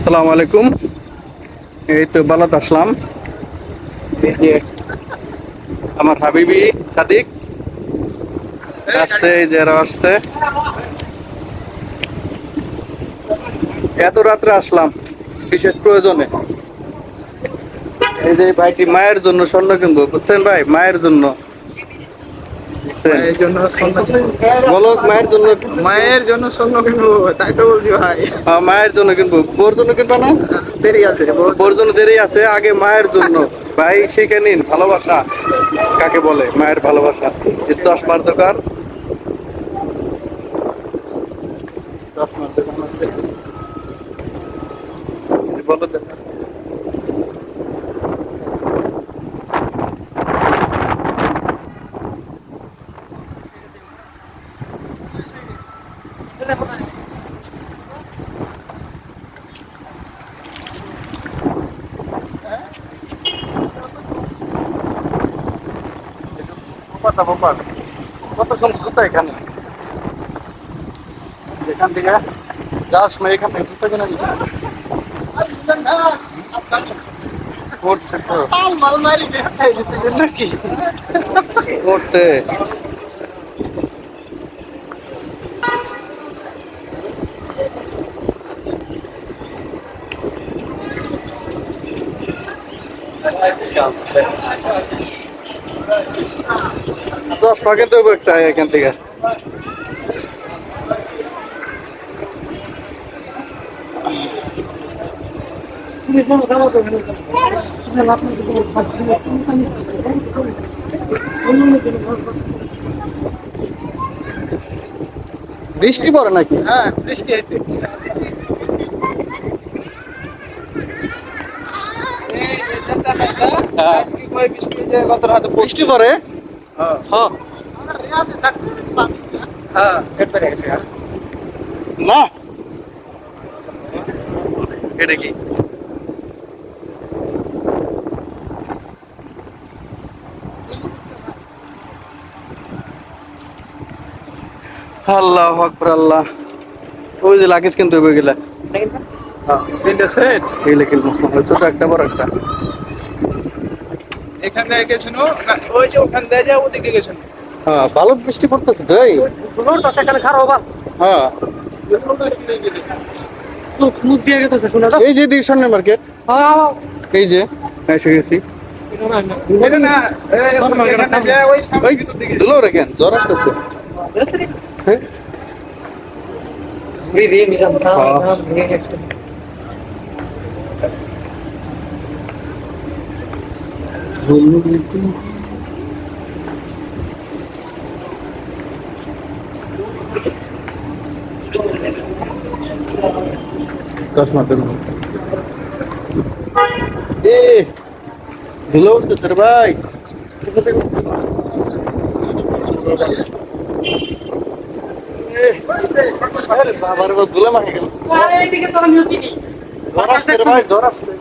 আসসালামু আলাইকুম। এই তো বালাত আসলাম। এই যে আমার হাবিবি সাদিক আসছে, এই যে এরা আসছে। এত রাত্রে আসলাম বিশেষ প্রয়োজনে। এই যে ভাইটি মায়ের জন্য স্বর্ণ কিনবো, বুঝছেন ভাই? মায়ের জন্য, বুঝছেন? মায়ের জন্য স্বর্ণ কিনবো। বলো, মায়ের জন্য। মায়ের জন্য স্বর্ণ কিনবো, তাই তো বলছি ভাই। মায়ের জন্য কিনবো, বোর জন্য কিনবা না? দেরি আছে বোর জন্য দেরি আছে, আগে মায়ের জন্য। ভাই শিখে নিন ভালোবাসা কাকে বলে, মায়ের ভালোবাসা। এই চশমার দোকান, চশমার দোকান আছে, বলো তো। কত সুন্দর জুতা এখানে, যেখান থেকে যাওয়ার সময় এখান থেকে জুতা কিনে নিতে করছে তো কি করছে। চশমা কিনতে হবে একটা এখান থেকে। বৃষ্টি পড়ে নাকি? হ্যাঁ, বৃষ্টি হয়েছে। হ্যাঁ, গত রাতে বৃষ্টি পড়ে। হ্যাঁ হ্যাঁ, হ্যাঁ, পেটে গেছে। না এটা কি? আল্লাহ আকবার আল্লাহ। ওই যে লাগেজ কিনতে হবে গেলে, তিনটে সেট এগুলো কিনবো। ছোট একটা বড় একটা। এখান থেকে গেছিল না, ওই যে ওখান থেকে যা ওদিকে গেছিল। হ্যাঁ, ভালো বৃষ্টি পড়তেছে তো। এই এখানে খারাপ হবা। হ্যাঁ, মুখ দিয়ে গেছে শোনা এই যে দিকে সামনে মার্কেট, এই যে এসে গেছি। এটা না, এখানে যা ওই সামনে ওই কিন্তু দিকে। ধুলো রেখেন, জ্বর আসতেছে। হ্যাঁ, চশমা দেবো। এ ধুলো উঠতেছে রে ভাই। এ, আরে বাবা রে বাবা, ধুলো মাখে গেল। জ্বর আসছে রে ভাই, জ্বর আসছে।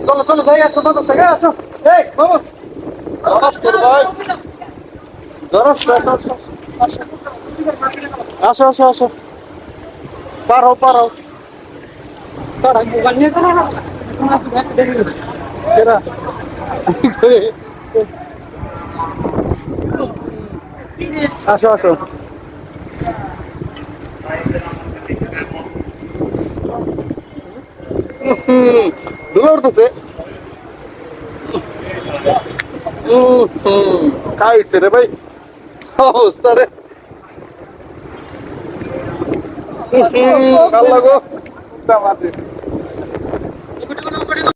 চলো চলো যাই, আসো তো থেকে আসো। এই বাবা, জ্বর আসছে রে ভাই, জ্বর আসছে। আসো আসো আসো, পার হও পার হও। কেরা? আসো আসো। ধুলো উঠতেছে। খাইছে রে ভাই, অবস্থা রে। আল্লাহ গো।